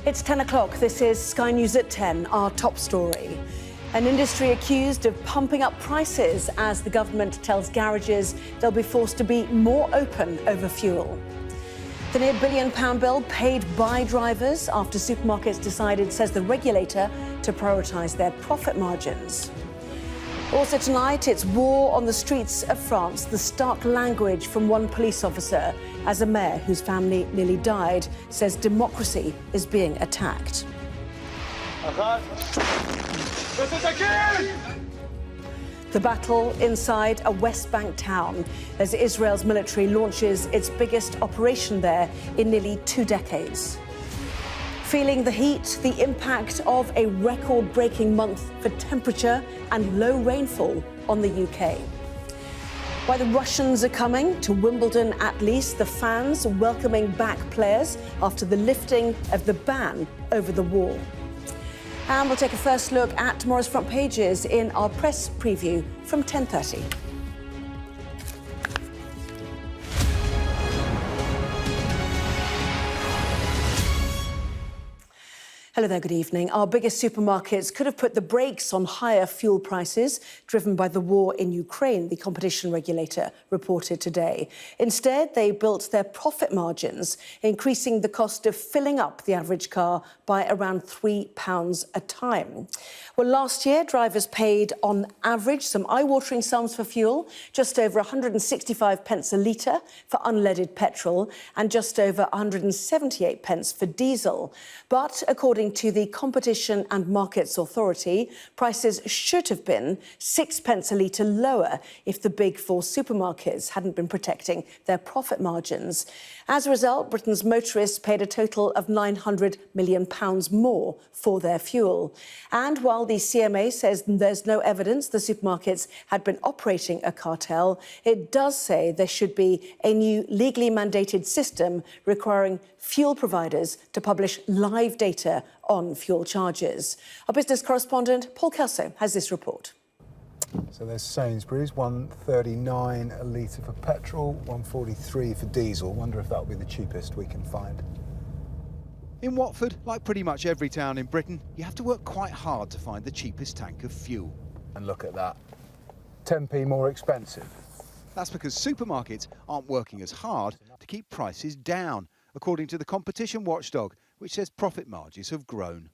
It's 10 o'clock. This is Sky News at 10, our top story. An industry accused of pumping up prices as the government tells garages they'll be forced to be more open over fuel. The near £1 billion bill paid by drivers after supermarkets decided, says the regulator, to prioritise their profit margins. Also tonight, it's war on the streets of France, the stark language from one police officer as a mayor whose family nearly died says democracy is being attacked. The battle inside a West Bank town as Israel's military launches its biggest operation there in nearly 2 decades. Feeling the heat, the impact of a record-breaking month for temperature and low rainfall on the UK. Why the Russians are coming to Wimbledon at least, the fans welcoming back players after the lifting of the ban over the wall. And we'll take a first look at tomorrow's front pages in our press preview from 10:30. Hello there, good evening. Our biggest supermarkets could have put the brakes on higher fuel prices driven by the war in Ukraine, the competition regulator reported today. Instead, they built their profit margins, increasing the cost of filling up the average car by around £3 a time. Well, last year, drivers paid on average some eye-watering sums for fuel, just over 165 pence a litre for unleaded petrol and just over 178 pence for diesel. But according to the Competition and Markets Authority, prices should have been 6 pence a litre lower if the big four supermarkets hadn't been protecting their profit margins. As a result, Britain's motorists paid a total of £900 million more for their fuel. And while the CMA says there's no evidence the supermarkets had been operating a cartel, it does say there should be a new legally mandated system requiring fuel providers to publish live data on fuel charges. Our business correspondent Paul Kelso has this report. So there's Sainsbury's, 139 a litre for petrol, 143 for diesel. Wonder if that'll be the cheapest we can find. In Watford, like pretty much every town in Britain, you have to work quite hard to find the cheapest tank of fuel. And look at that, 10p more expensive. That's because supermarkets aren't working as hard to keep prices down, according to the competition watchdog, which says profit margins have grown.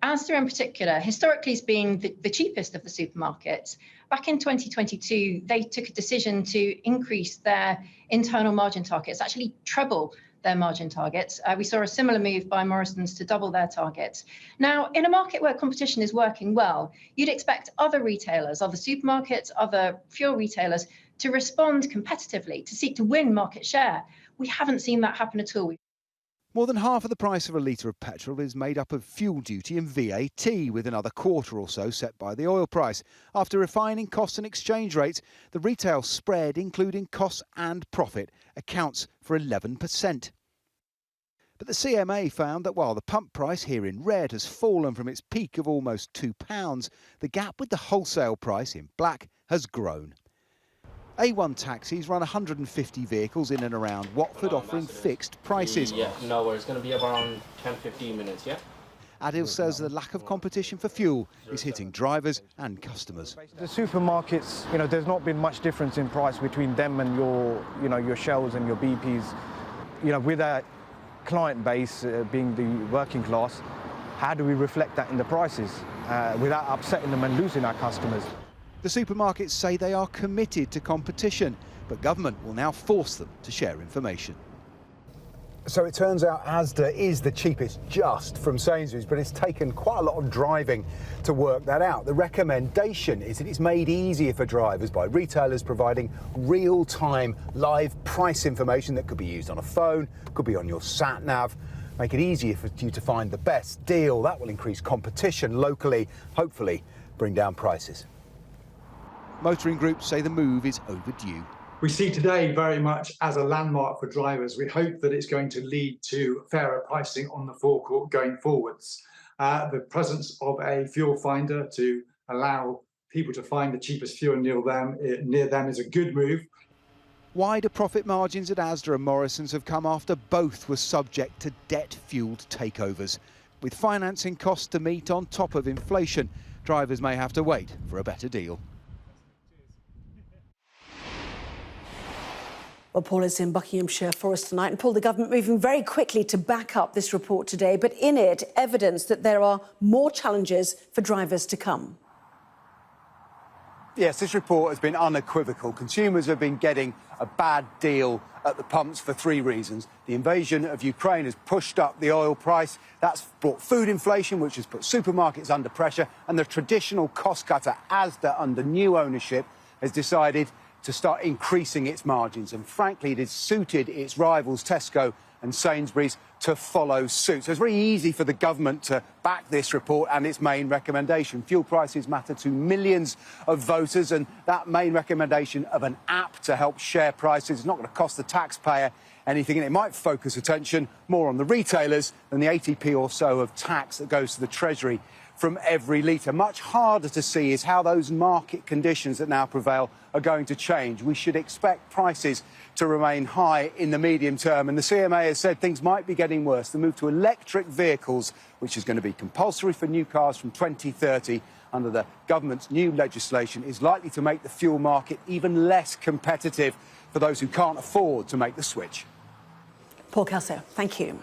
Asda in particular, historically has been the cheapest of the supermarkets. Back in 2022, they took a decision to increase their internal margin targets, actually treble their margin targets. We saw a similar move by Morrison's to double their targets. Now, in a market where competition is working well, you'd expect other retailers, other supermarkets, other fuel retailers to respond competitively, to seek to win market share. We haven't seen that happen at all. More than half of the price of a litre of petrol is made up of fuel duty and VAT, with another quarter or so set by the oil price. After refining costs and exchange rates, the retail spread, including costs and profit, accounts for 11%. But the CMA found that while the pump price here in red has fallen from its peak of almost £2, the gap with the wholesale price in black has grown. A1 taxis run 150 vehicles in and around Watford, offering fixed prices. Yeah, no worries. It's going to be around 10-15 minutes, yeah? Adil says the lack of competition for fuel is hitting drivers and customers. The supermarkets, there's not been much difference in price between them and your Shells and your BPs. With our client base being the working class, how do we reflect that in the prices without upsetting them and losing our customers? The supermarkets say they are committed to competition, but government will now force them to share information. So it turns out Asda is the cheapest just from Sainsbury's, but it's taken quite a lot of driving to work that out. The recommendation is that it's made easier for drivers by retailers providing real-time live price information that could be used on a phone, could be on your sat-nav, make it easier for you to find the best deal. That will increase competition locally, hopefully bring down prices. Motoring groups say the move is overdue. We see today very much as a landmark for drivers. We hope that it's going to lead to fairer pricing on the forecourt going forwards. The presence of a fuel finder to allow people to find the cheapest fuel near them is a good move. Wider profit margins at Asda and Morrison's have come after both were subject to debt-fuelled takeovers. With financing costs to meet on top of inflation, drivers may have to wait for a better deal. Well, Paula SIM, Buckinghamshire for us tonight. And Paul, the government moving very quickly to back up this report today, but in it, evidence that there are more challenges for drivers to come. Yes, this report has been unequivocal. Consumers have been getting a bad deal at the pumps for three reasons. The invasion of Ukraine has pushed up the oil price. That's brought food inflation, which has put supermarkets under pressure. And the traditional cost cutter, Asda, under new ownership, has decided to start increasing its margins. And frankly, it has suited its rivals, Tesco and Sainsbury's, to follow suit. So it's very easy for the government to back this report and its main recommendation. Fuel prices matter to millions of voters, and that main recommendation of an app to help share prices is not going to cost the taxpayer anything, and it might focus attention more on the retailers than the 80p or so of tax that goes to the Treasury from every litre. Much harder to see is how those market conditions that now prevail are going to change. We should expect prices to remain high in the medium term, and the CMA has said things might be getting worse. The move to electric vehicles, which is going to be compulsory for new cars from 2030 under the government's new legislation, is likely to make the fuel market even less competitive for those who can't afford to make the switch. Paul Kelso, thank you.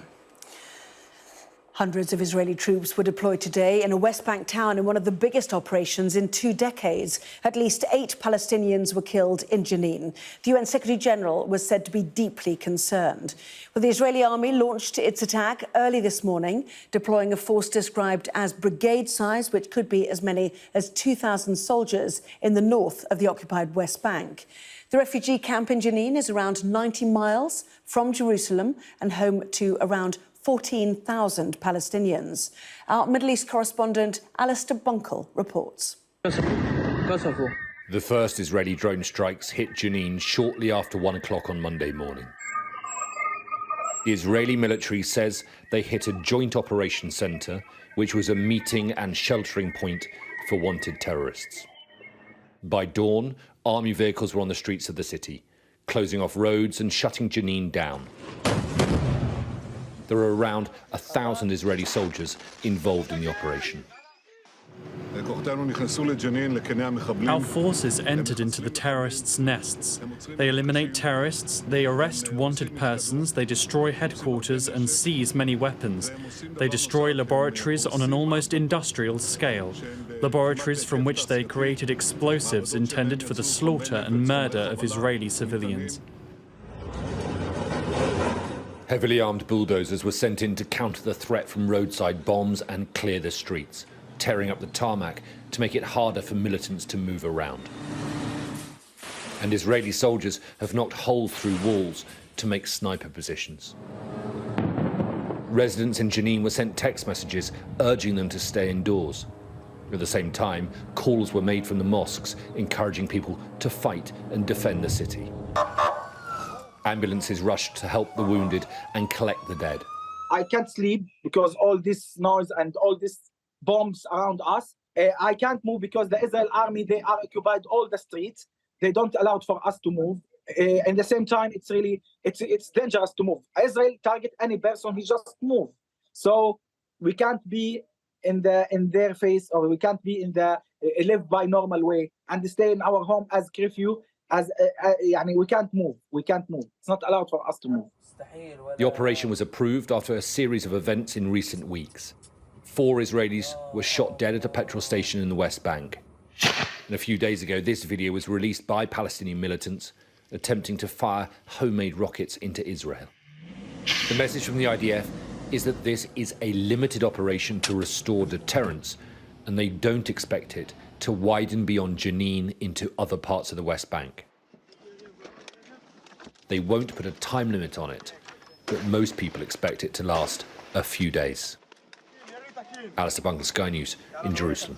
Hundreds of Israeli troops were deployed today in a West Bank town in one of the biggest operations in 2 decades. At least 8 Palestinians were killed in Jenin. The UN Secretary-General was said to be deeply concerned. Well, the Israeli army launched its attack early this morning, deploying a force described as brigade size, which could be as many as 2,000 soldiers in the north of the occupied West Bank. The refugee camp in Jenin is around 90 miles from Jerusalem and home to around 14,000 Palestinians. Our Middle East correspondent Alistair Bunkle reports. The first Israeli drone strikes hit Jenin shortly after 1 o'clock on Monday morning. The Israeli military says they hit a joint operations centre, which was a meeting and sheltering point for wanted terrorists. By dawn, army vehicles were on the streets of the city, closing off roads and shutting Jenin down. There are around 1,000 Israeli soldiers involved in the operation. Our forces entered into the terrorists' nests. They eliminate terrorists, they arrest wanted persons, they destroy headquarters and seize many weapons. They destroy laboratories on an almost industrial scale, laboratories from which they created explosives intended for the slaughter and murder of Israeli civilians. Heavily armed bulldozers were sent in to counter the threat from roadside bombs and clear the streets, tearing up the tarmac to make it harder for militants to move around. And Israeli soldiers have knocked holes through walls to make sniper positions. Residents in Jenin were sent text messages urging them to stay indoors. At the same time, calls were made from the mosques encouraging people to fight and defend the city. Ambulances rushed to help the wounded and collect the dead. I can't sleep because all this noise and all these bombs around us. I can't move because the Israel army, they are occupied all the streets. They don't allow for us to move. At the same time, it's dangerous to move. Israel target any person who just move. So we can't be in their face, or we can't be in the live by normal way and stay in our home as curfew. We can't move. It's not allowed for us to move. The operation was approved after a series of events in recent weeks. 4 Israelis were shot dead at a petrol station in the West Bank. And a few days ago, this video was released by Palestinian militants attempting to fire homemade rockets into Israel. The message from the IDF is that this is a limited operation to restore deterrence, and they don't expect it to widen beyond Jenin into other parts of the West Bank. They won't put a time limit on it, but most people expect it to last a few days. Alistair Bunkle, Sky News in Jerusalem.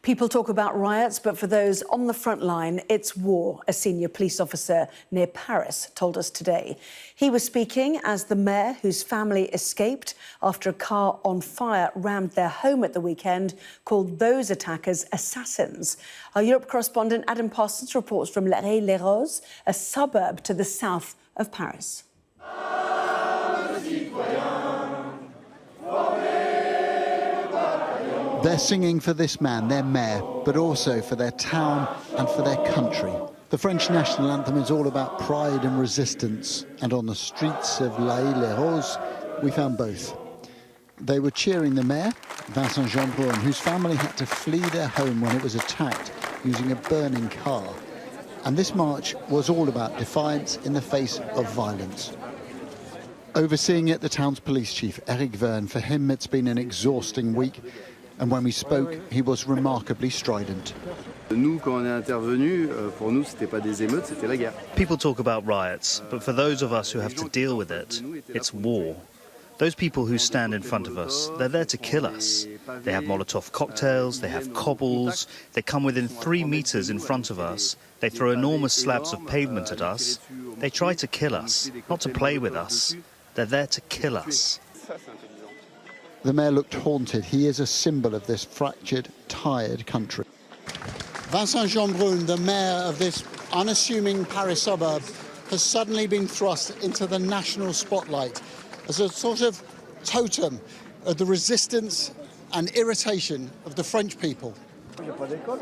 People talk about riots, but for those on the front line, it's war, a senior police officer near Paris told us today. He was speaking as the mayor, whose family escaped after a car on fire rammed their home at the weekend, called those attackers assassins. Our Europe correspondent Adam Parsons reports from Les Roses, a suburb to the south of Paris. They're singing for this man, their mayor, but also for their town and for their country. The French national anthem is all about pride and resistance, and on the streets of Les Roses, we found both. They were cheering the mayor, Vincent Jeanbrun, whose family had to flee their home when it was attacked using a burning car. And this march was all about defiance in the face of violence. Overseeing it, the town's police chief, Eric Verne. For him, it's been an exhausting week. And when we spoke, he was remarkably strident. Nous, quand on est intervenu, pour nous, c'était pas des émeutes, c'était la guerre. People talk about riots, but for those of us who have to deal with it, it's war. Those people who stand in front of us, they're there to kill us. They have Molotov cocktails, they have cobbles, they come within 3 meters in front of us, they throw enormous slabs of pavement at us. They try to kill us, not to play with us. They're there to kill us. The mayor looked haunted. He is a symbol of this fractured, tired country. Vincent Jeanbrun, the mayor of this unassuming Paris suburb, has suddenly been thrust into the national spotlight as a sort of totem of the resistance and irritation of the French people.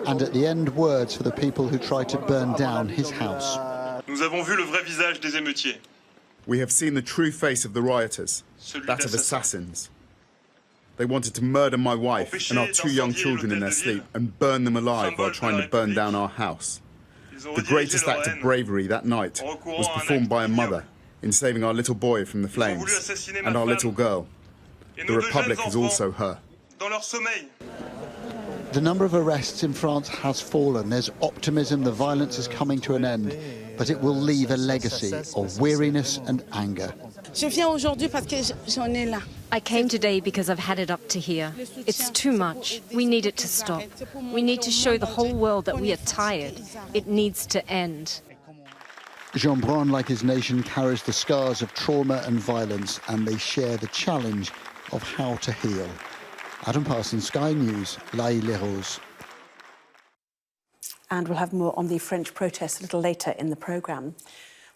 And at the end, words for the people who tried to burn down his house. Nous avons vu le vrai visage des émeutiers. We have seen the true face of the rioters, that of assassins. They wanted to murder my wife and our 2 young children in their sleep and burn them alive while trying to burn down our house. The greatest act of bravery that night was performed by a mother in saving our little boy from the flames and our little girl. The Republic is also her. The number of arrests in France has fallen. There's optimism, the violence is coming to an end, but it will leave a legacy of weariness and anger. I came today because I've had it up to here. It's too much. We need it to stop. We need to show the whole world that we are tired. It needs to end. Jeanbrun, like his nation, carries the scars of trauma and violence, and they share the challenge of how to heal. Adam Parsons, Sky News, Les Roses. And we'll have more on the French protests a little later in the programme.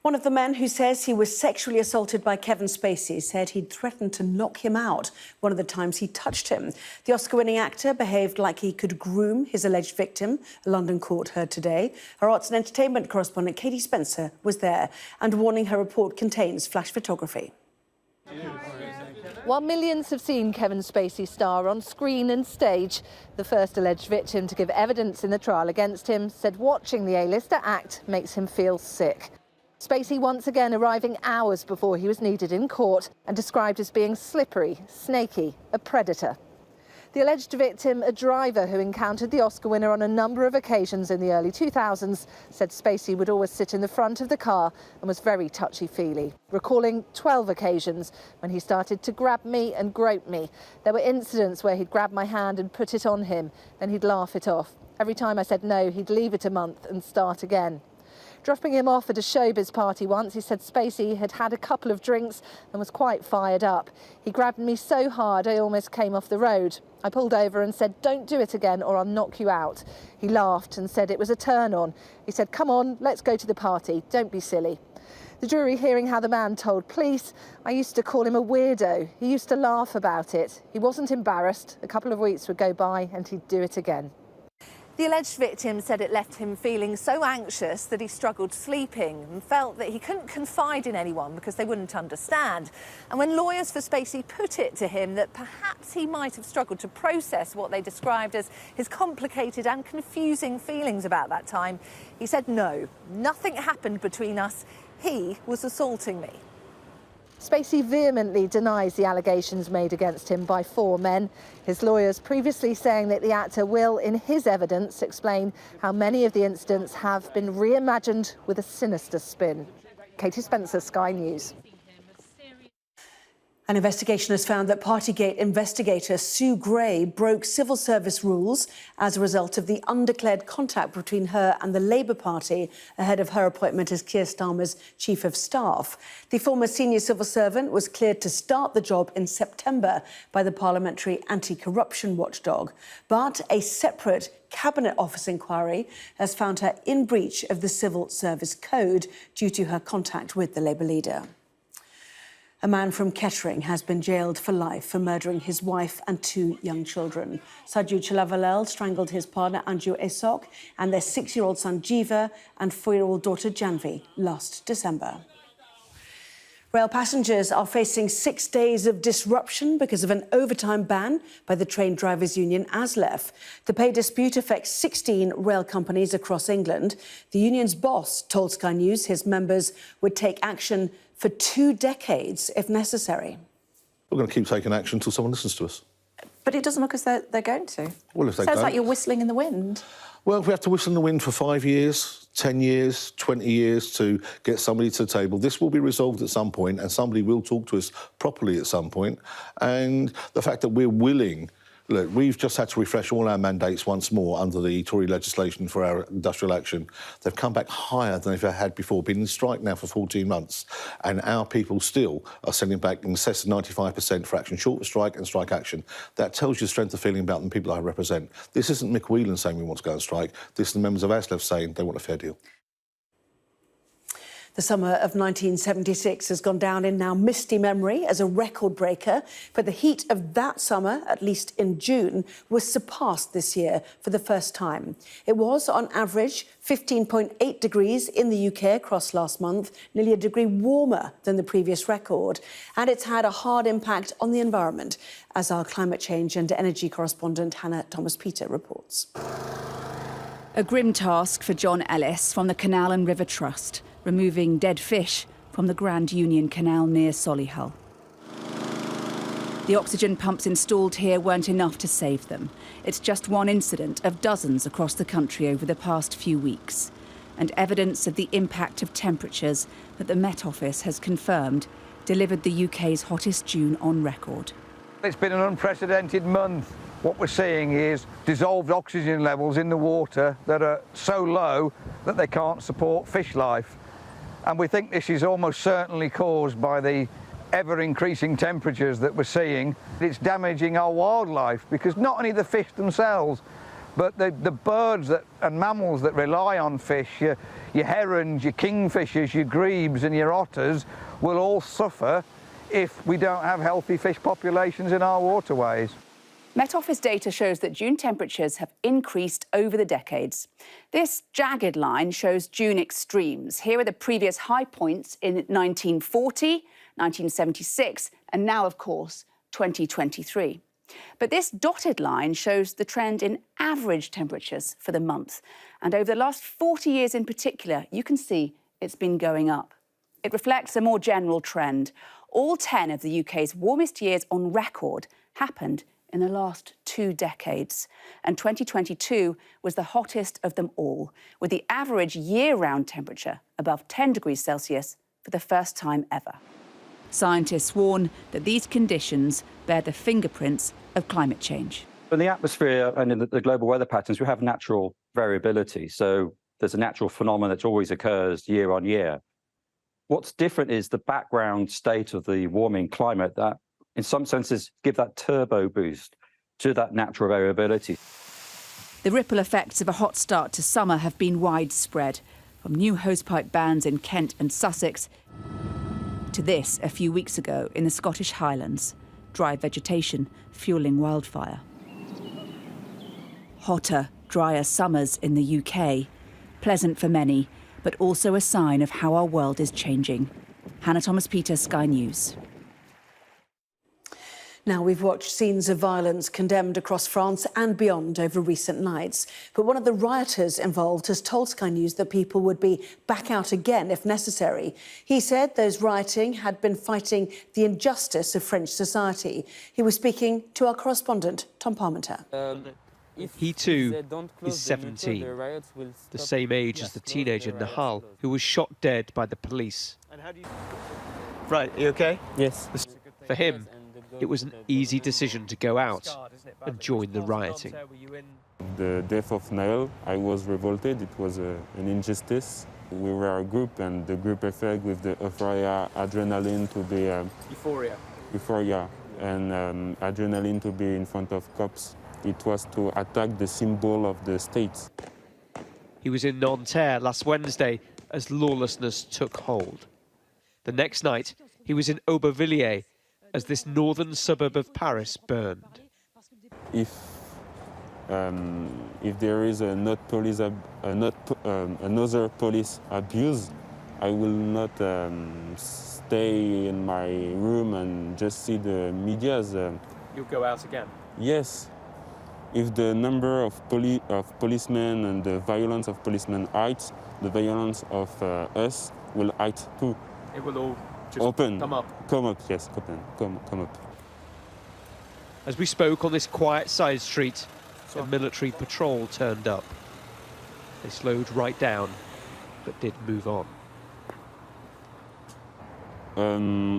One of the men who says he was sexually assaulted by Kevin Spacey said he'd threatened to knock him out one of the times he touched him. The Oscar-winning actor behaved like he could groom his alleged victim, a London court heard today. Our arts and entertainment correspondent Katie Spencer was there and warning her report contains flash photography. While millions have seen Kevin Spacey star on screen and stage, the first alleged victim to give evidence in the trial against him said watching the A-lister act makes him feel sick. Spacey once again arriving hours before he was needed in court and described as being slippery, snaky, a predator. The alleged victim, a driver who encountered the Oscar winner on a number of occasions in the early 2000s, said Spacey would always sit in the front of the car and was very touchy-feely, recalling 12 occasions when he started to grab me and grope me. There were incidents where he'd grab my hand and put it on him, then he'd laugh it off. Every time I said no, he'd leave it a month and start again. Dropping him off at a showbiz party once, he said Spacey had had a couple of drinks and was quite fired up. He grabbed me so hard I almost came off the road. I pulled over and said, "Don't do it again or I'll knock you out." He laughed and said it was a turn-on. He said, "Come on, let's go to the party, don't be silly." The jury hearing how the man told police, "I used to call him a weirdo. He used to laugh about it. He wasn't embarrassed. A couple of weeks would go by and he'd do it again." The alleged victim said it left him feeling so anxious that he struggled sleeping and felt that he couldn't confide in anyone because they wouldn't understand. And when lawyers for Spacey put it to him that perhaps he might have struggled to process what they described as his complicated and confusing feelings about that time, he said no, nothing happened between us. He was assaulting me. Spacey vehemently denies the allegations made against him by 4 men. His lawyers previously saying that the actor will, in his evidence, explain how many of the incidents have been reimagined with a sinister spin. Katie Spencer, Sky News. An investigation has found that Partygate investigator Sue Gray broke civil service rules as a result of the undeclared contact between her and the Labour Party ahead of her appointment as Keir Starmer's Chief of Staff. The former senior civil servant was cleared to start the job in September by the Parliamentary Anti-Corruption Watchdog. But a separate Cabinet Office inquiry has found her in breach of the Civil Service Code due to her contact with the Labour leader. A man from Kettering has been jailed for life for murdering his wife and 2 young children. Sajid Chalavalel strangled his partner Anju Esok and their 6-year-old son Jiva and 4-year-old daughter Janvi last December. Rail passengers are facing 6 days of disruption because of an overtime ban by the train drivers' union ASLEF. The pay dispute affects 16 rail companies across England. The union's boss told Sky News his members would take action for 2 decades if necessary. We're going to keep taking action until someone listens to us. But it doesn't look as though they're going to. Well, if they Sounds don't... like you're whistling in the wind. Well, if we have to whistle in the wind for 5 years, 10 years, 20 years to get somebody to the table, this will be resolved at some point and somebody will talk to us properly at some point. And the fact that we're willing... Look, we've just had to refresh all our mandates once more under the Tory legislation for our industrial action. They've come back higher than they've ever had before, been in strike now for 14 months, and our people still are sending back in excess of 95% for action, short of strike and strike action. That tells you the strength of feeling about the people I represent. This isn't Mick Whelan saying we want to go on strike. This is the members of ASLEF saying they want a fair deal. The summer of 1976 has gone down in now misty memory as a record breaker, but the heat of that summer, at least in June, was surpassed this year for the first time. It was, on average, 15.8 degrees in the UK across last month, nearly a degree warmer than the previous record. And it's had a hard impact on the environment, as our climate change and energy correspondent Hannah Thomas-Peter reports. A grim task for John Ellis from the Canal and River Trust, removing dead fish from the Grand Union Canal near Solihull. The oxygen pumps installed here weren't enough to save them. It's just one incident of dozens across the country over the past few weeks, and evidence of the impact of temperatures that the Met Office has confirmed delivered the UK's hottest June on record. It's been an unprecedented month. What we're seeing is dissolved oxygen levels in the water that are so low that they can't support fish life. And we think this is almost certainly caused by the ever-increasing temperatures that we're seeing. It's damaging our wildlife because not only the fish themselves, but the birds and mammals that rely on fish, your herons, your kingfishers, your grebes and your otters will all suffer if we don't have healthy fish populations in our waterways. Met Office data shows that June temperatures have increased over the decades. This jagged line shows June extremes. Here are the previous high points in 1940, 1976, and now, of course, 2023. But this dotted line shows the trend in average temperatures for the month. And over the last 40 years in particular, you can see it's been going up. It reflects a more general trend. All 10 of the UK's warmest years on record happened in the last 2 decades. And 2022 was the hottest of them all, with the average year-round temperature above 10 degrees Celsius for the first time ever. Scientists warn that these conditions bear the fingerprints of climate change. In the atmosphere and in the global weather patterns, we have natural variability. So there's a natural phenomenon that always occurs year on year. What's different is the background state of the warming climate that in some senses give that turbo boost to that natural variability. The ripple effects of a hot start to summer have been widespread, from new hosepipe bans in Kent and Sussex to this a few weeks ago in the Scottish Highlands, dry vegetation fuelling wildfire. Hotter, drier summers in the UK, pleasant for many, but also a sign of how our world is changing. Hannah Thomas-Peter, Sky News. Now, we've watched scenes of violence condemned across France and beyond over recent nights. But one of the rioters involved has told Sky News that people would be back out again if necessary. He said those rioting had been fighting the injustice of French society. He was speaking to our correspondent, Tom Parmenter. He too is 17, the same age as the teenager Nahal, who was shot dead by the police. Right, you okay? Yes. For him, it was an easy decision to go out and join the rioting. The death of Nigel, I was revolted. It was an injustice. We were a group, and the group effect with the euphoria, adrenaline to be... Euphoria and adrenaline to be in front of cops. It was to attack the symbol of the state. He was in Nanterre last Wednesday as lawlessness took hold. The next night, he was in Aubervilliers as this northern suburb of Paris burned. If there is another police abuse, I will not stay in my room and just see the medias. You'll go out again? Yes. If the number of policemen and the violence of policemen heights, the violence of us will height too. It will all just come up? Come up, yes, come up. As we spoke on this quiet side street, a military patrol turned up. They slowed right down, but did move on.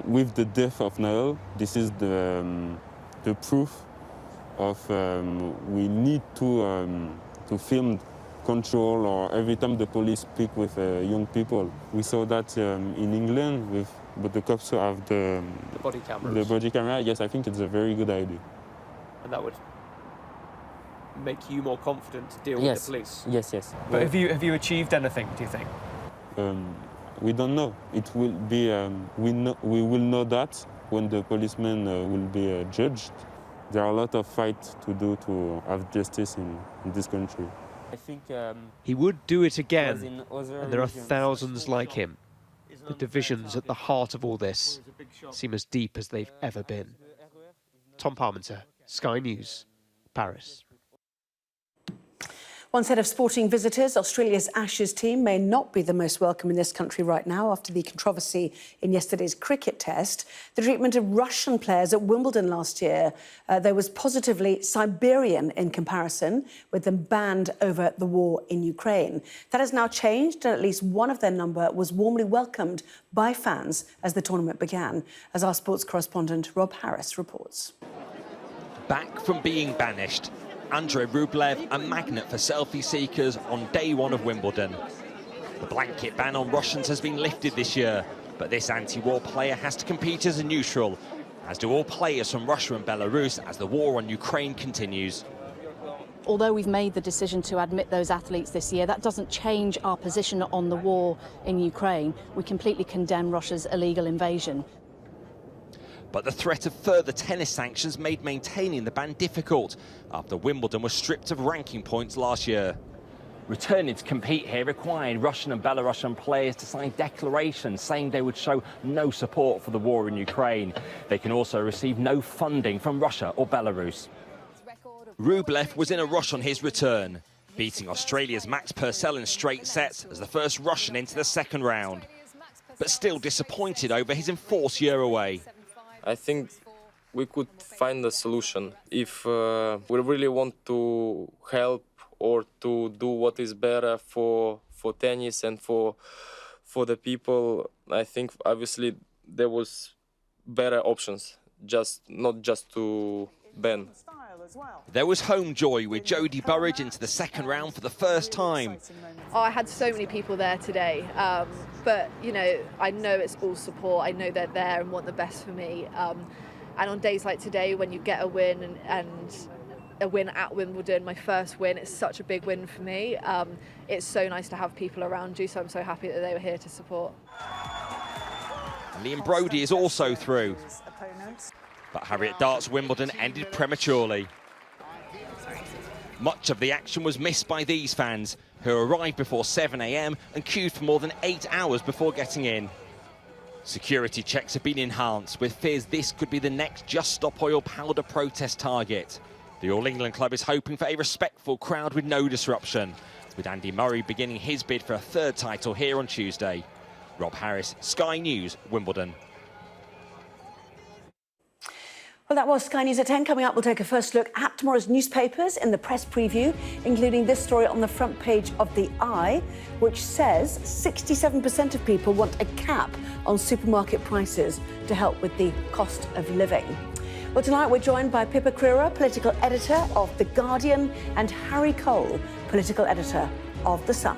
With the death of Nigel, this is the proof of we need to film control, or every time the police speak with young people. We saw that in England but the cops who have the body cameras. The body camera, yes, I think it's a very good idea. And that would make you more confident to deal with the police? Yes. But have you achieved anything, do you think? We don't know. It will be, we will know that when the policemen will be judged. There are a lot of fights to do to have justice in this country. I think he would do it again, and there are thousands like him. The divisions at the heart of all this seem as deep as they've ever been. Tom Parmenter, Sky News, Paris. One set of sporting visitors, Australia's Ashes team, may not be the most welcome in this country right now after the controversy in yesterday's cricket test. The treatment of Russian players at Wimbledon last year, there was positively Siberian in comparison, with them banned over the war in Ukraine. That has now changed, and at least one of their number was warmly welcomed by fans as the tournament began, as our sports correspondent Rob Harris reports. Back from being banished, Andrei Rublev, a magnet for selfie seekers on day one of Wimbledon. The blanket ban on Russians has been lifted this year, but this anti-war player has to compete as a neutral, as do all players from Russia and Belarus as the war on Ukraine continues. Although we've made the decision to admit those athletes this year, that doesn't change our position on the war in Ukraine. We completely condemn Russia's illegal invasion. But the threat of further tennis sanctions made maintaining the ban difficult after Wimbledon was stripped of ranking points last year. Returning to compete here required Russian and Belarusian players to sign declarations saying they would show no support for the war in Ukraine. They can also receive no funding from Russia or Belarus. Rublev was in a rush on his return, beating Australia's Max Purcell in straight sets as the first Russian into the second round, but still disappointed over his enforced year away. I think we could find a solution. If we really want to help or to do what is better for tennis and for the people, I think obviously there was better options, not just to ban. There was home joy with Jodie Burridge into the second round for the first time. Oh, I had so many people there today, but you know, I know it's all support. I know they're there and want the best for me. And on days like today, when you get a win and a win at Wimbledon, my first win, it's such a big win for me. It's so nice to have people around you, so I'm so happy that they were here to support. Liam Brodie is also through, but Harriet Dart's Wimbledon ended prematurely. Much of the action was missed by these fans, who arrived before 7 a.m. and queued for more than 8 hours before getting in. Security checks have been enhanced, with fears this could be the next Just Stop Oil powder protest target. The All England club is hoping for a respectful crowd with no disruption, with Andy Murray beginning his bid for a third title here on Tuesday. Rob Harris, Sky News, Wimbledon. Well, that was Sky News at 10. Coming up, we'll take a first look at tomorrow's newspapers in the press preview, including this story on the front page of The Eye, which says 67% of people want a cap on supermarket prices to help with the cost of living. Well, tonight we're joined by Pippa Crerar, political editor of The Guardian, and Harry Cole, political editor of The Sun.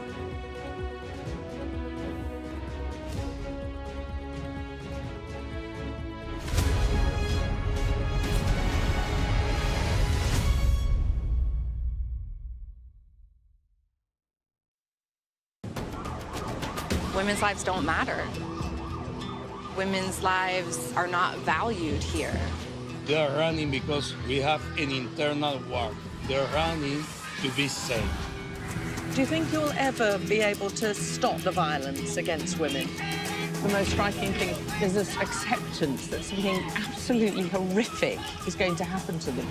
Women's lives don't matter. Women's lives are not valued here. They're running because we have an internal war. They're running to be safe. Do you think you'll ever be able to stop the violence against women? The most striking thing is this acceptance that something absolutely horrific is going to happen to them.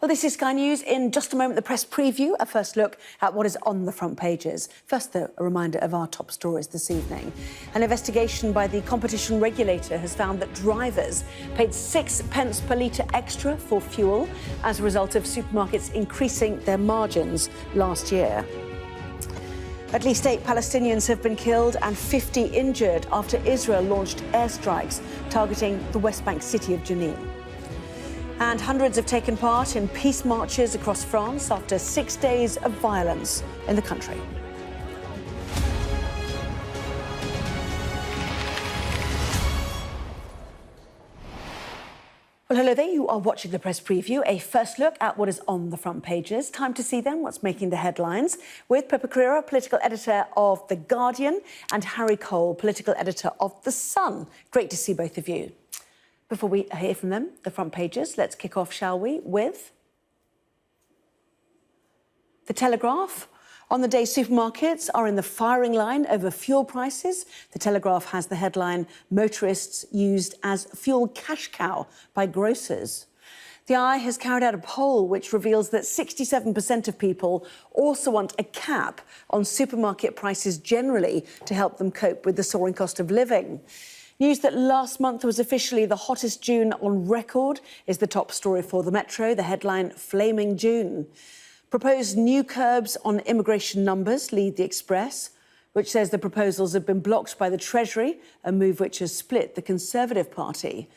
Well, this is Sky News. In just a moment, the press preview, a first look at what is on the front pages. First, though, a reminder of our top stories this evening. An investigation by the competition regulator has found that drivers paid 6 pence per litre extra for fuel as a result of supermarkets increasing their margins last year. At least 8 Palestinians have been killed and 50 injured after Israel launched airstrikes targeting the West Bank city of Jenin. And hundreds have taken part in peace marches across France after 6 days of violence in the country. Well, hello there. You are watching the press preview, a first look at what is on the front pages. Time to see then what's making the headlines with Pippa Crerar, political editor of The Guardian, and Harry Cole, political editor of The Sun. Great to see both of you. Before we hear from them, the front pages, let's kick off, shall we, with The Telegraph. On the day, supermarkets are in the firing line over fuel prices. The Telegraph has the headline, "Motorists used as fuel cash cow by grocers." The Eye has carried out a poll which reveals that 67% of people also want a cap on supermarket prices generally to help them cope with the soaring cost of living. News that last month was officially the hottest June on record is the top story for the Metro, the headline, "Flaming June." Proposed new curbs on immigration numbers lead the Express, which says the proposals have been blocked by the Treasury, a move which has split the Conservative Party.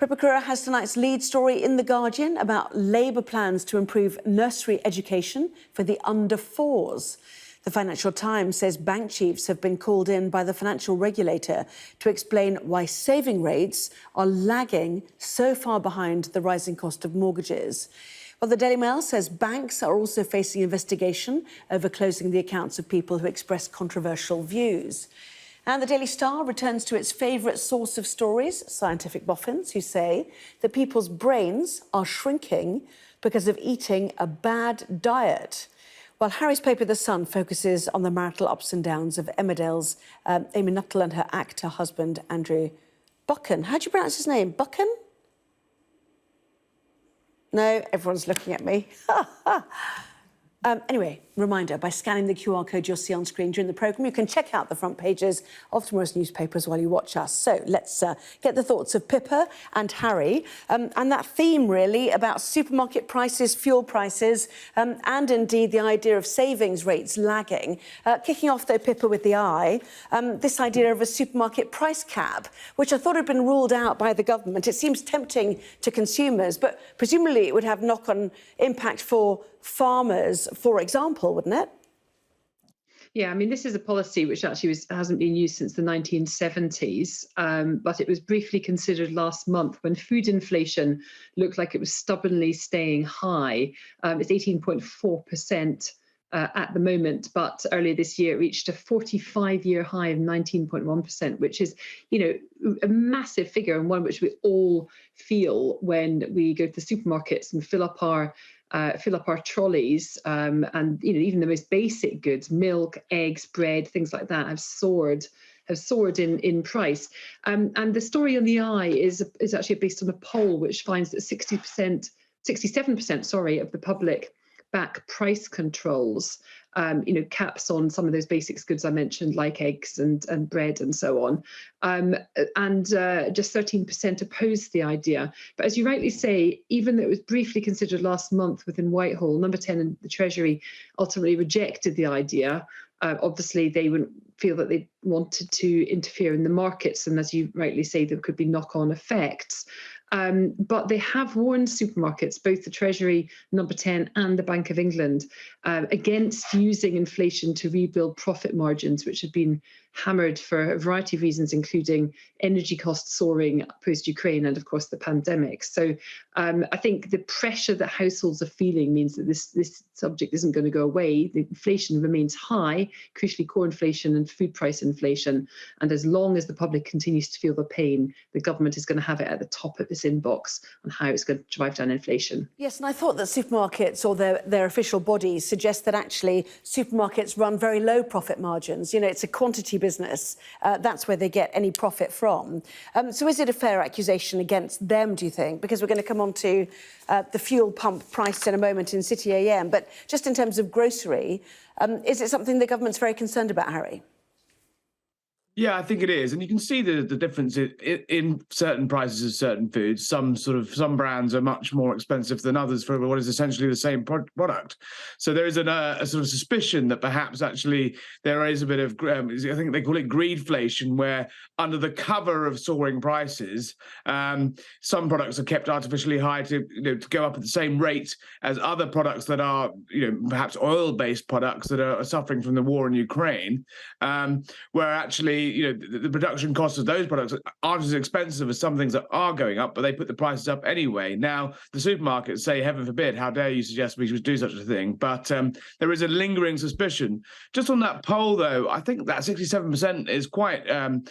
Pippa Crerar has tonight's lead story in The Guardian about Labour plans to improve nursery education for the under-4s. The Financial Times says bank chiefs have been called in by the financial regulator to explain why saving rates are lagging so far behind the rising cost of mortgages. Well, the Daily Mail says banks are also facing investigation over closing the accounts of people who express controversial views. And the Daily Star returns to its favourite source of stories, scientific boffins, who say that people's brains are shrinking because of eating a bad diet. While Harry's paper, The Sun, focuses on the marital ups and downs of Emmerdale's Amy Nuttall and her actor husband, Andrew Buchan. How do you pronounce his name? Buchan? No, everyone's looking at me. Anyway, reminder, by scanning the QR code you'll see on screen during the programme, you can check out the front pages of tomorrow's newspapers while you watch us. So let's get the thoughts of Pippa and Harry, and that theme, really, about supermarket prices, fuel prices, and indeed the idea of savings rates lagging. Kicking off, though, Pippa, with The Eye, this idea of a supermarket price cap, which I thought had been ruled out by the government. It seems tempting to consumers, but presumably it would have knock-on impact for farmers, for example, wouldn't it? Yeah, I mean, this is a policy which actually hasn't been used since the 1970s, but it was briefly considered last month when food inflation looked like it was stubbornly staying high. It's 18.4% at the moment, but earlier this year it reached a 45-year high of 19.1%, which is, you know, a massive figure and one which we all feel when we go to the supermarkets and fill up our trolleys, and you know, even the most basic goods, milk, eggs, bread, things like that, have soared in price. And the story on The Eye is actually based on a poll which finds that 67% of the public back price controls, you know, caps on some of those basic goods I mentioned, like eggs and bread and so on. And just 13% opposed the idea. But as you rightly say, even though it was briefly considered last month within Whitehall, Number 10 and the Treasury ultimately rejected the idea. Obviously, they wouldn't feel that they wanted to interfere in the markets. And as you rightly say, there could be knock-on effects. But they have warned supermarkets, both the Treasury, Number 10 and the Bank of England, against using inflation to rebuild profit margins, which have been hammered for a variety of reasons, including energy costs soaring post-Ukraine and, of course, the pandemic. So I think the pressure that households are feeling means that this subject isn't going to go away. The inflation remains high, crucially core inflation and food price inflation. And as long as the public continues to feel the pain, the government is going to have it at the top of its inbox on how it's going to drive down inflation. Yes, and I thought that supermarkets or their official bodies suggest that actually supermarkets run very low profit margins. You know, it's a quantity business. That's where they get any profit from. So is it a fair accusation against them, do you think? Because we're going to come on to the fuel pump price in a moment in City AM. But just in terms of grocery, is it something the government's very concerned about, Harry? Yeah, I think it is, and you can see the difference in certain prices of certain foods. Some brands are much more expensive than others for what is essentially the same product. So there is a sort of suspicion that perhaps actually there is a bit of I think they call it greedflation, where under the cover of soaring prices, some products are kept artificially high to go up at the same rate as other products that are perhaps oil-based products that are suffering from the war in Ukraine, where actually the production costs of those products aren't as expensive as some things that are going up, but they put the prices up anyway. Now, the supermarkets say, heaven forbid, how dare you suggest we should do such a thing? But there is a lingering suspicion. Just on that poll, though, I think that 67% is quite a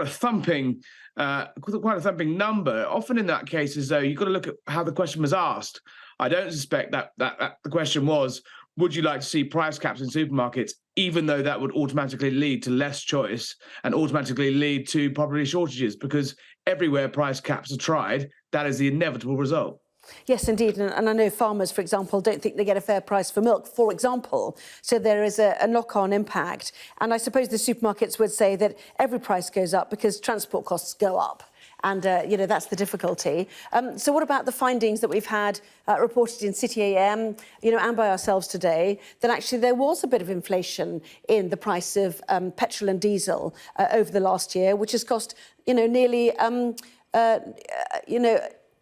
thumping number. Often in that case, though, you've got to look at how the question was asked. I don't suspect that the question was, would you like to see price caps in supermarkets, even though that would automatically lead to less choice and automatically lead to property shortages? Because everywhere price caps are tried, that is the inevitable result. Yes, indeed. And I know farmers, for example, don't think they get a fair price for milk, for example. So there is a knock-on impact. And I suppose the supermarkets would say that every price goes up because transport costs go up. And, that's the difficulty. So what about the findings that we've had reported in City AM, and by ourselves today, that actually there was a bit of inflation in the price of petrol and diesel over the last year, which has cost, nearly,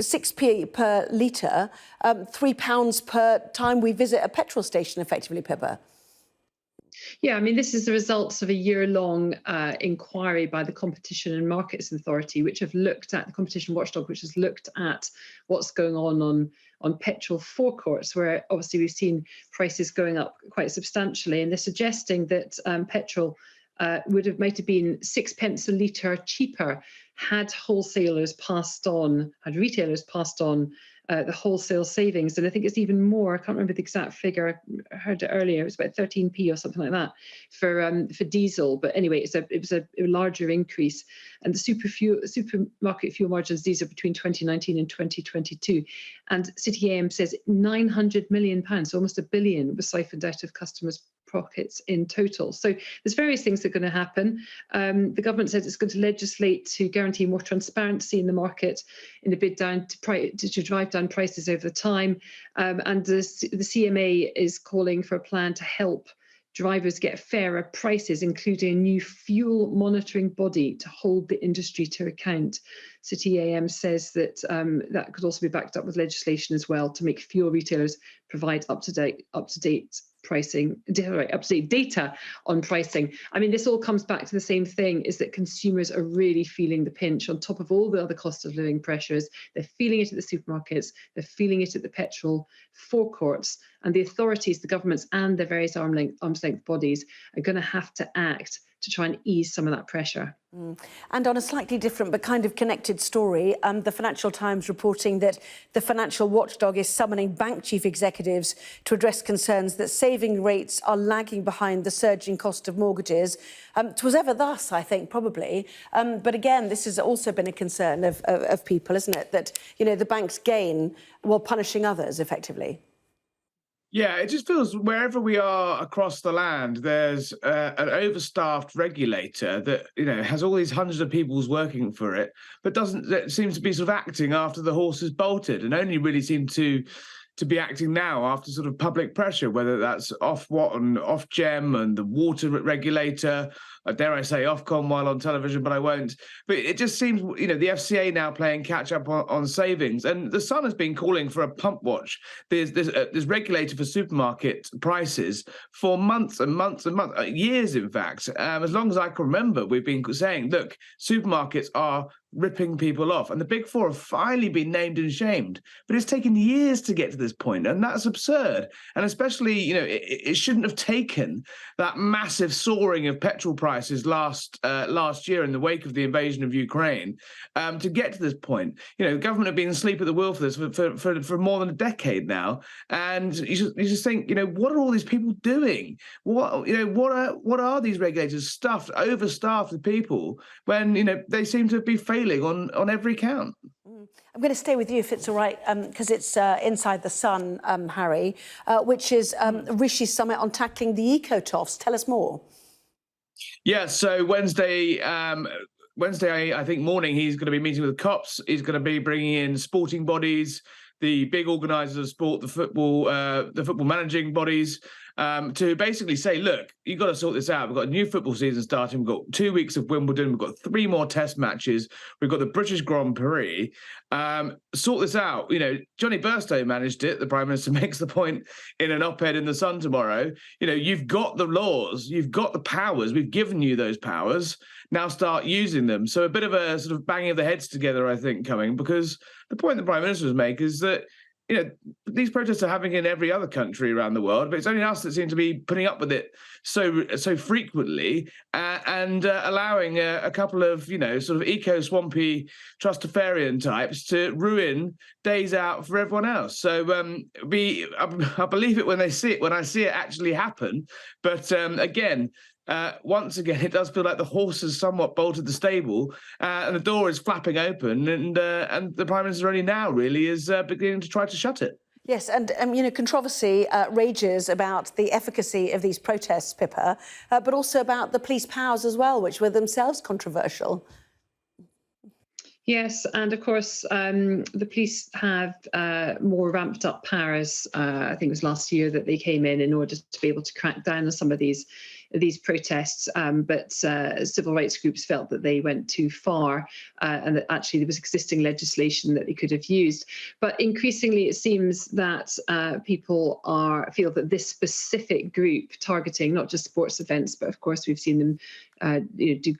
6p per litre, £3 per time we visit a petrol station, effectively, Pippa. Yeah, I mean, this is the results of a year-long inquiry by the Competition and Markets Authority, which have looked at the Competition Watchdog, which has looked at what's going on petrol forecourts, where obviously we've seen prices going up quite substantially, and they're suggesting that petrol might have been 6p a litre cheaper had retailers passed on the wholesale savings. And I think it's even more, I can't remember the exact figure, I heard it earlier, it was about 13p or something like that for diesel. But anyway, it was a larger increase. And the supermarket fuel margins, these are between 2019 and 2022. And City AM says £900 million, so almost £1 billion, was siphoned out of customers' pockets in total. So there's various things that are going to happen. The government says it's going to legislate to guarantee more transparency in the market in a bid down to drive down prices over time. And the CMA is calling for a plan to help drivers get fairer prices, including a new fuel monitoring body to hold the industry to account. City AM says that that could also be backed up with legislation as well to make fuel retailers provide up-to-date data on pricing. I mean, this all comes back to the same thing, is that consumers are really feeling the pinch on top of all the other cost of living pressures. They're feeling it at the supermarkets, they're feeling it at the petrol forecourts, and the authorities, the governments and the various arm's length bodies are going to have to act to try and ease some of that pressure. And on a slightly different but kind of connected story, the Financial Times reporting that the financial watchdog is summoning bank chief executives to address concerns that saving rates are lagging behind the surging cost of mortgages. 'Twas ever thus, I think, probably. But again, this has also been a concern of people, isn't it? That, the banks gain while punishing others, effectively. Yeah, it just feels wherever we are across the land, there's an overstaffed regulator that has all these hundreds of people working for it, but that seems to be sort of acting after the horse has bolted, and only really seem to be acting now after sort of public pressure, whether that's Ofwat and Ofgem and the water regulator, dare I say Ofcom while on television, but I won't. But it just seems, the FCA now playing catch up on savings. And the Sun has been calling for a pump watch. There's regulator for supermarket prices for months and months and months, years, in fact. As long as I can remember, we've been saying, look, supermarkets are ripping people off. And the Big Four have finally been named and shamed. But it's taken years to get to this point, and that's absurd. And especially, it shouldn't have taken that massive soaring of petrol prices last year in the wake of the invasion of Ukraine to get to this point. The government have been asleep at the wheel for this for more than a decade now. And you just think, what are all these people doing? What are these regulators overstaffed with people when, they seem to be failing on every count? I'm going to stay with you, if it's all right, because it's Inside the Sun, Harry, which is Rishi's summit on tackling the eco-toffs. Tell us more. Yeah, so Wednesday, I think morning, he's going to be meeting with the cops. He's going to be bringing in sporting bodies, the big organisers of sport, the football managing bodies, to basically say, look, you've got to sort this out. We've got a new football season starting. We've got 2 weeks of Wimbledon. We've got 3 more test matches. We've got the British Grand Prix. Sort this out. You know, Johnny Burstow managed it. The Prime Minister makes the point in an op-ed in The Sun tomorrow. You know, you've got the laws. You've got the powers. We've given you those powers. Now start using them. So a bit of a sort of banging of the heads together, I think, coming, because the point the Prime Minister was making is that, you know, these protests are happening in every other country around the world, but it's only us that seem to be putting up with it so frequently, and allowing a couple of, you know, sort of eco-swampy trustafarian types to ruin days out for everyone else. So I believe it when I see it actually happen. But again, once again, it does feel like the horse has somewhat bolted the stable, and the door is flapping open, and the Prime Minister only now really is beginning to try to shut it. Yes, and you know, controversy rages about the efficacy of these protests, Pippa, but also about the police powers as well, which were themselves controversial. Yes, and of course, the police have more ramped up powers. I think it was last year that they came in order to be able to crack down on some of these protests, but civil rights groups felt that they went too far, and that actually there was existing legislation that they could have used. But increasingly, it seems that people feel that this specific group targeting not just sports events, but of course we've seen them do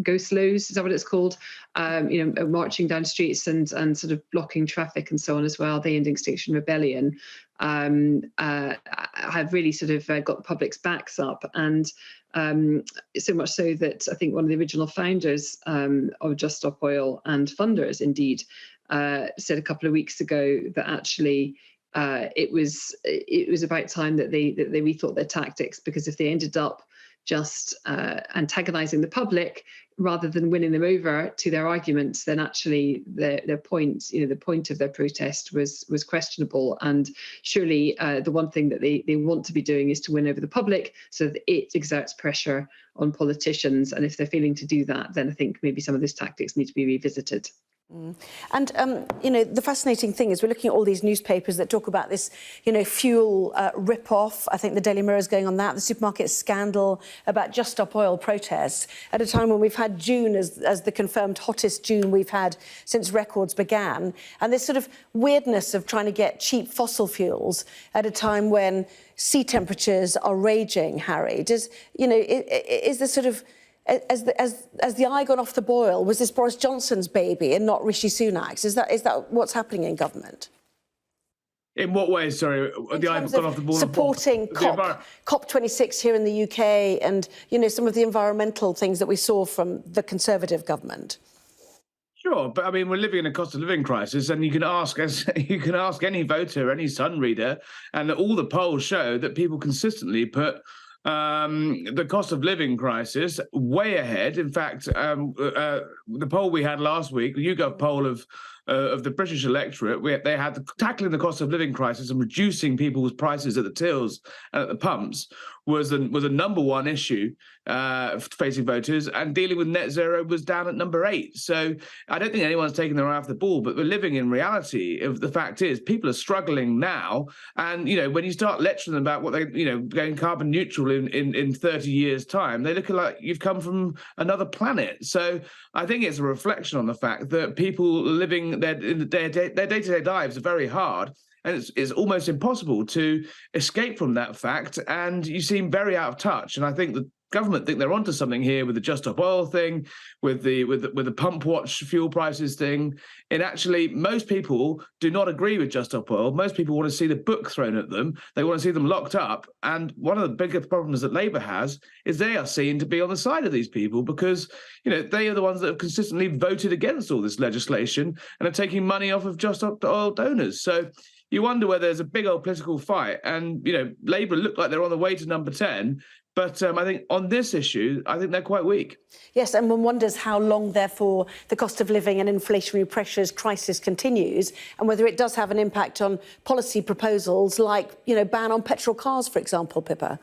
go slows, is that what it's called? You know, marching down streets and sort of blocking traffic and so on as well. The Ending Extinction Rebellion have really sort of got the public's backs up, and so much so that I think one of the original founders of Just Stop Oil, and funders indeed, said a couple of weeks ago that actually it was about time that they rethought their tactics, because if they ended up just antagonizing the public rather than winning them over to their arguments, then actually their point, you know, the point of their protest was questionable. And surely the one thing that they want to be doing is to win over the public, so that it exerts pressure on politicians. And if they're failing to do that, then I think maybe some of those tactics need to be revisited. And, you know, the fascinating thing is we're looking at all these newspapers that talk about this, you know, fuel rip-off. I think the Daily Mirror is going on that, the supermarket scandal about Just Stop Oil protests, at a time when we've had June as the confirmed hottest June we've had since records began. And this sort of weirdness of trying to get cheap fossil fuels at a time when sea temperatures are raging, Harry. Does, you know, is this sort of... As the eye gone off the boil, was this Boris Johnson's baby and not Rishi Sunak's? Is that what's happening in government? In what way, sorry? The eye gone off the boil? Supporting COP26 here in the UK, and, you know, some of the environmental things that we saw from the Conservative government. Sure, but I mean, we're living in a cost of living crisis, and you can ask any voter, any Sun reader, and all the polls show that people consistently put the cost of living crisis way ahead. In fact, the poll we had last week, the YouGov poll of the British electorate, they had tackling the cost of living crisis and reducing people's prices at the tills and at the pumps was a number one issue facing voters, and dealing with net zero was down at number 8. So I don't think anyone's taking their eye off the ball, but we're living in reality. Of the fact is, people are struggling now, and, you know, when you start lecturing them about what they, you know, going carbon neutral in 30 years' time, they look like you've come from another planet. So I think it's a reflection on the fact that people living their day-to-day lives are very hard. And it's almost impossible to escape from that fact. And you seem very out of touch. And I think the government think they're onto something here with the Just Stop Oil thing, with the pump watch fuel prices thing. And actually, most people do not agree with Just Stop Oil. Most people want to see the book thrown at them. They want to see them locked up. And one of the biggest problems that Labour has is they are seen to be on the side of these people, because, you know, they are the ones that have consistently voted against all this legislation and are taking money off of Just Stop Oil donors. So you wonder whether there's a big old political fight. And, you know, Labour look like they're on the way to number 10. But I think on this issue, I think they're quite weak. Yes, and one wonders how long, therefore, the cost of living and inflationary pressures crisis continues, and whether it does have an impact on policy proposals like, you know, ban on petrol cars, for example, Pippa.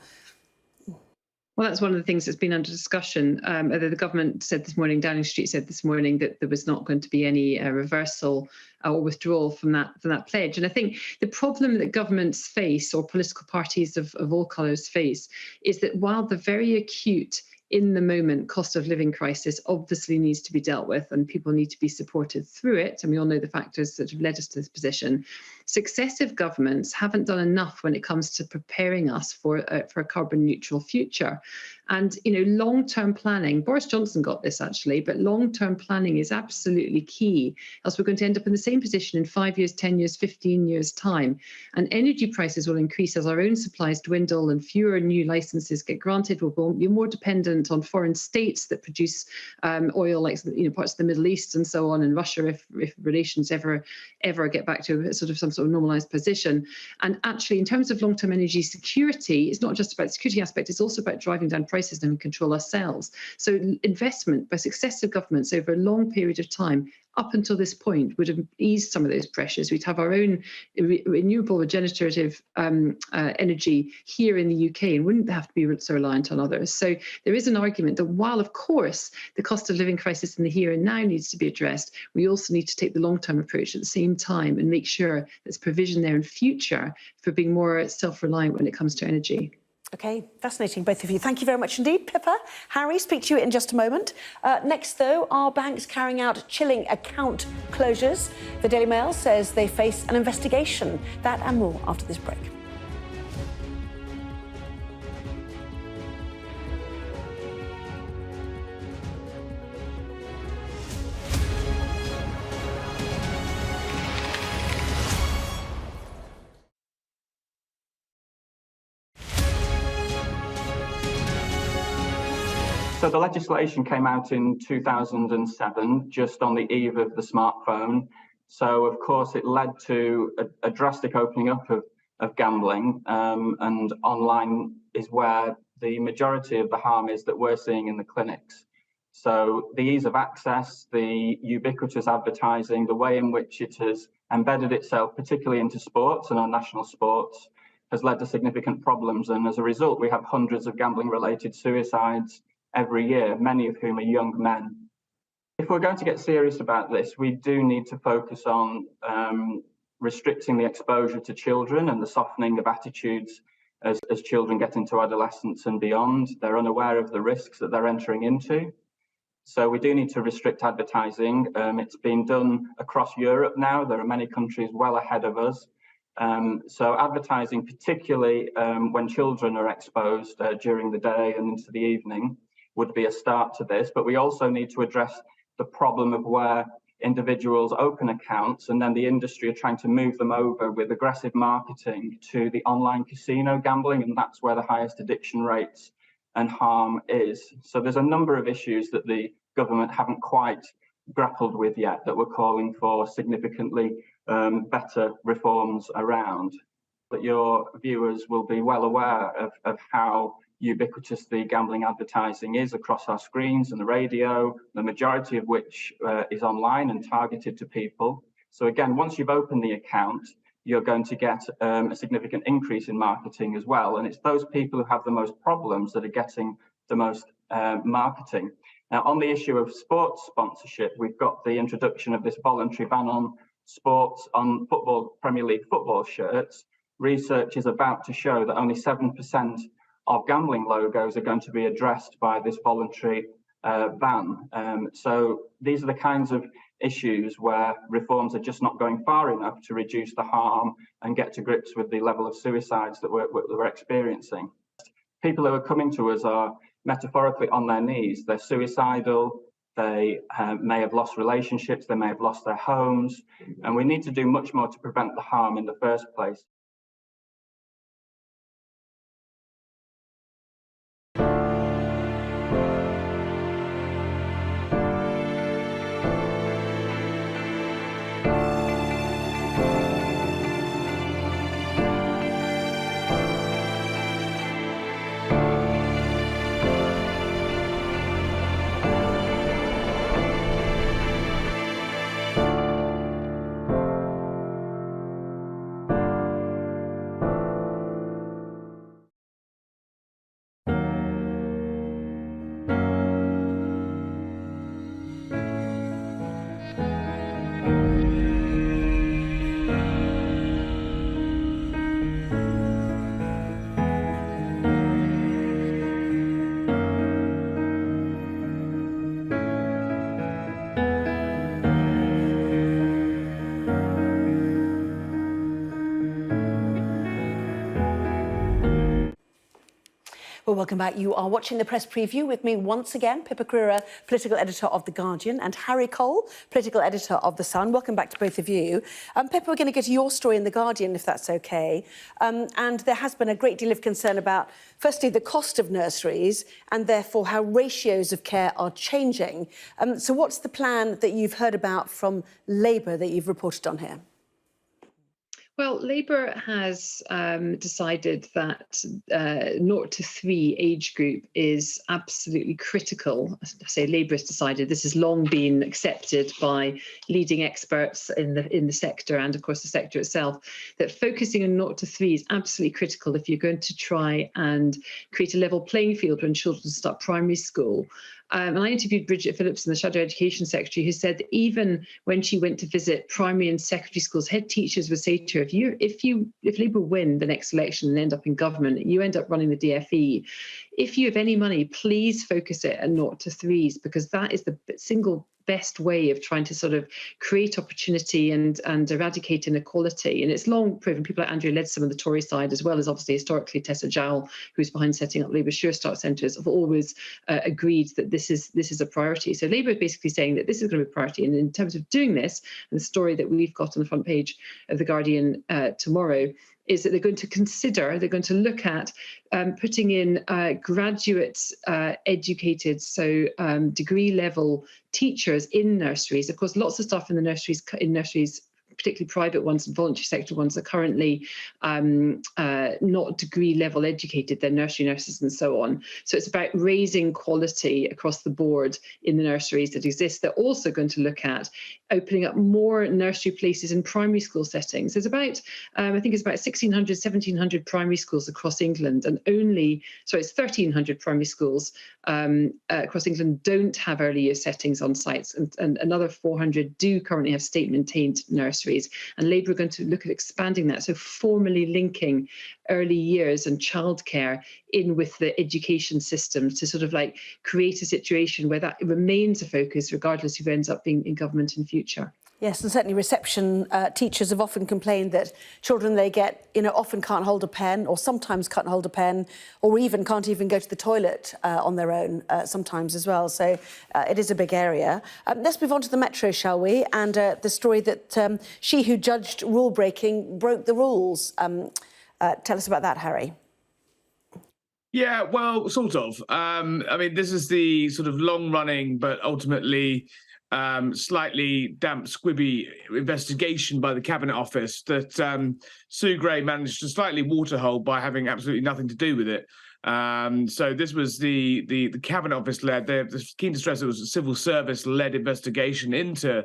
Well, that's one of the things that's been under discussion. The government said this morning, Downing Street said this morning, that there was not going to be any reversal or withdrawal from that pledge. And I think the problem that governments face, or political parties of all colours face, is that while the very acute, in the moment cost of living crisis obviously needs to be dealt with, and people need to be supported through it, and we all know the factors that have led us to this position, successive governments haven't done enough when it comes to preparing us for a carbon neutral future. And long-term planning, Boris Johnson got this actually, but long-term planning is absolutely key, else we're going to end up in the same position in 5 years, 10 years, 15 years time. And energy prices will increase as our own supplies dwindle and fewer new licenses get granted. We'll be more dependent on foreign states that produce oil, like parts of the Middle East and so on, and Russia, if relations ever get back to some sort of normalized position. And actually, in terms of long-term energy security, it's not just about the security aspect, it's also about driving down prices and control ourselves. So investment by successive governments over a long period of time up until this point would have eased some of those pressures. We'd have our own renewable regenerative energy here in the UK and wouldn't have to be so reliant on others. So there is an argument that while, of course, the cost of living crisis in the here and now needs to be addressed, we also need to take the long-term approach at the same time and make sure there's provision there in future for being more self-reliant when it comes to energy. OK, fascinating, both of you. Thank you very much indeed. Pippa, Harry, speak to you in just a moment. Next, though, are banks carrying out chilling account closures? The Daily Mail says they face an investigation. That and more after this break. So the legislation came out in 2007, just on the eve of the smartphone. So, of course, it led to a drastic opening up of gambling, and online is where the majority of the harm is that we're seeing in the clinics. So the ease of access, the ubiquitous advertising, the way in which it has embedded itself, particularly into sports and our national sports, has led to significant problems. And as a result, we have hundreds of gambling-related suicides every year, many of whom are young men. If we're going to get serious about this, we do need to focus on restricting the exposure to children and the softening of attitudes as children get into adolescence and beyond. They're unaware of the risks that they're entering into. So we do need to restrict advertising. It's been done across Europe now. There are many countries well ahead of us. So advertising, particularly when children are exposed during the day and into the evening, would be a start to this. But we also need to address the problem of where individuals open accounts and then the industry are trying to move them over with aggressive marketing to the online casino gambling, and that's where the highest addiction rates and harm is. So there's a number of issues that the government haven't quite grappled with yet that we're calling for significantly better reforms around. But your viewers will be well aware of how ubiquitous the gambling advertising is across our screens and the radio, the majority of which is online and targeted to people. So again, once you've opened the account, you're going to get a significant increase in marketing as well. And it's those people who have the most problems that are getting the most marketing. Now, on the issue of sports sponsorship, we've got the introduction of this voluntary ban on sports on football, Premier League football shirts. Research is about to show that only 7% of gambling logos are going to be addressed by this voluntary ban. So these are the kinds of issues where reforms are just not going far enough to reduce the harm and get to grips with the level of suicides that we're experiencing. People who are coming to us are metaphorically on their knees. They're suicidal, they may have lost relationships, they may have lost their homes, and we need to do much more to prevent the harm in the first place. Well, welcome back. You are watching the press preview with me once again, Pippa Crerar, political editor of The Guardian, and Harry Cole, political editor of The Sun. Welcome back to both of you. Pippa, we're going to get to your story in The Guardian, if that's OK. And there has been a great deal of concern about, firstly, the cost of nurseries and therefore how ratios of care are changing. So what's the plan that you've heard about from Labour that you've reported on here? Well, Labour has decided that 0 to 3 age group is absolutely critical. I say Labour has decided. This has long been accepted by leading experts in the sector and, of course, the sector itself, that focusing on 0 to 3 is absolutely critical if you're going to try and create a level playing field when children start primary school. And I interviewed Bridget Phillipson, the Shadow Education Secretary, who said that even when she went to visit primary and secondary schools, head teachers would say to her, if Labour win the next election and end up in government, you end up running the DfE, if you have any money, please focus it at 0 to 3s, because that is the single best way of trying to sort of create opportunity and eradicate inequality. And it's long proven. People like Andrea Leadsom on the Tory side, as well as obviously historically Tessa Jowell, who's behind setting up Labour's Sure Start centres, have always agreed that this is a priority. So Labour is basically saying that this is going to be a priority. And in terms of doing this, and the story that we've got on the front page of The Guardian tomorrow, is that they're going to look at putting in graduate educated, so degree level teachers in nurseries. Of course, lots of stuff in the nurseries, particularly private ones and voluntary sector ones, are currently not degree level educated. They're nursery nurses and so on. So it's about raising quality across the board in the nurseries that exist. They're also going to look at opening up more nursery places in primary school settings. There's about, I think it's about 1,600, 1,700 primary schools across England, and it's 1,300 primary schools across England don't have early year settings on sites, and another 400 do currently have state-maintained nurseries. And Labour are going to look at expanding that, so formally linking early years and childcare in with the education system to sort of like create a situation where that remains a focus regardless of who ends up being in government in future. Yes, and certainly reception teachers have often complained that children they get, often can't hold a pen, or sometimes can't hold a pen, or even can't even go to the toilet on their own sometimes as well. So it is a big area. Let's move on to the Metro, shall we? And the story that she who judged rule breaking broke the rules. Tell us about that, Harry. Yeah, well, sort of. I mean, this is the sort of long-running, but ultimately slightly damp, squibby investigation by the Cabinet Office that Sue Gray managed to slightly waterhole by having absolutely nothing to do with it. So this was the Cabinet Office led. They're keen to stress it was a civil service led investigation into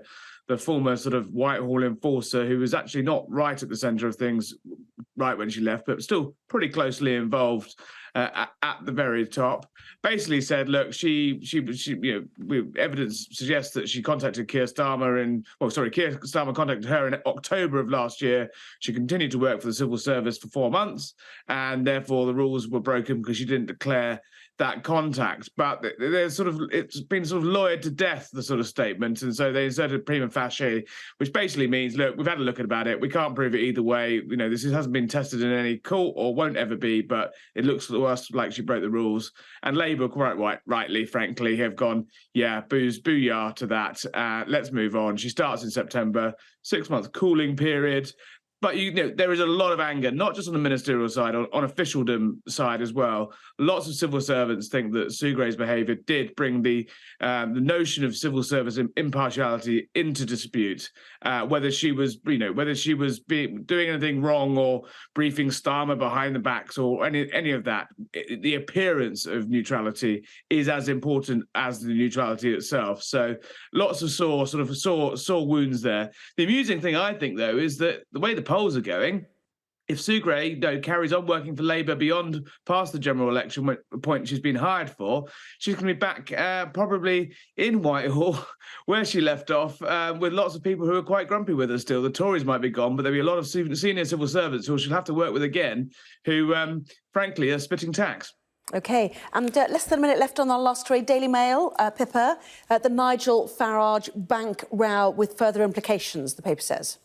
the former sort of Whitehall enforcer, who was actually not right at the centre of things right when she left, but still pretty closely involved at the very top. Basically said, look, evidence suggests that she contacted Keir Starmer Keir Starmer contacted her in October of last year. She continued to work for the civil service for 4 months, and therefore the rules were broken because she didn't declare that contact. But it's been sort of lawyered to death, the sort of statement, and so they inserted prima facie, which basically means, look, we've had a look about it, we can't prove it either way. This hasn't been tested in any court or won't ever be, but it looks to us like she broke the rules. And Labour, quite rightly, frankly, have gone, yeah, booyah to that. Let's move on. She starts in September, 6-month cooling period. But there is a lot of anger, not just on the ministerial side, on officialdom side as well. Lots of civil servants think that Sue Gray's behaviour did bring the notion of civil service impartiality into dispute. Whether she was doing anything wrong or briefing Starmer behind the backs or any of that, the appearance of neutrality is as important as the neutrality itself. So lots of sore wounds there. The amusing thing, I think, though, is that the way the polls are going, if Sue Gray carries on working for Labour past the general election point she's been hired for, she's going to be back probably in Whitehall where she left off, with lots of people who are quite grumpy with her still. The Tories might be gone, but there'll be a lot of senior civil servants who she'll have to work with again, who frankly are spitting tax. OK, and less than a minute left on our last story. Daily Mail, Pippa, the Nigel Farage bank row with further implications, the paper says.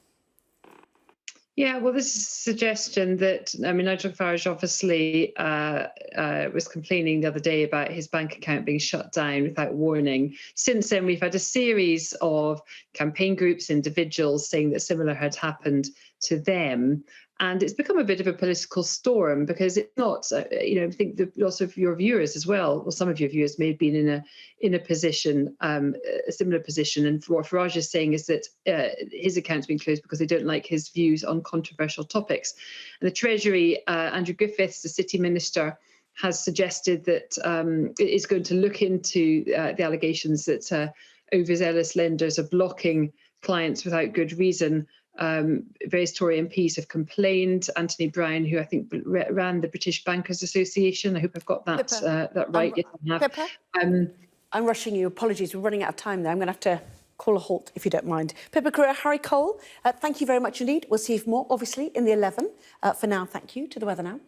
Yeah, well, this is a suggestion that, I mean, Nigel Farage obviously was complaining the other day about his bank account being shut down without warning. Since then, we've had a series of campaign groups, individuals saying that similar had happened to them. And it's become a bit of a political storm because it's not, I think that lots of your viewers as well, or some of your viewers may have been in a position, a similar position. And what Farage is saying is that his account's been closed because they don't like his views on controversial topics. And the Treasury, Andrew Griffiths, the City Minister, has suggested that it is going to look into the allegations that overzealous lenders are blocking clients without good reason. Various Tory MPs have complained. Anthony Brown, who I think ran the British Bankers Association, I hope I've got that that right. Pippa, I'm rushing you. Apologies, we're running out of time there. I'm going to have to call a halt, if you don't mind. Pippa Career, Harry Cole, thank you very much indeed. We'll see you for more, obviously, in the 11. For now, thank you. To the weather now.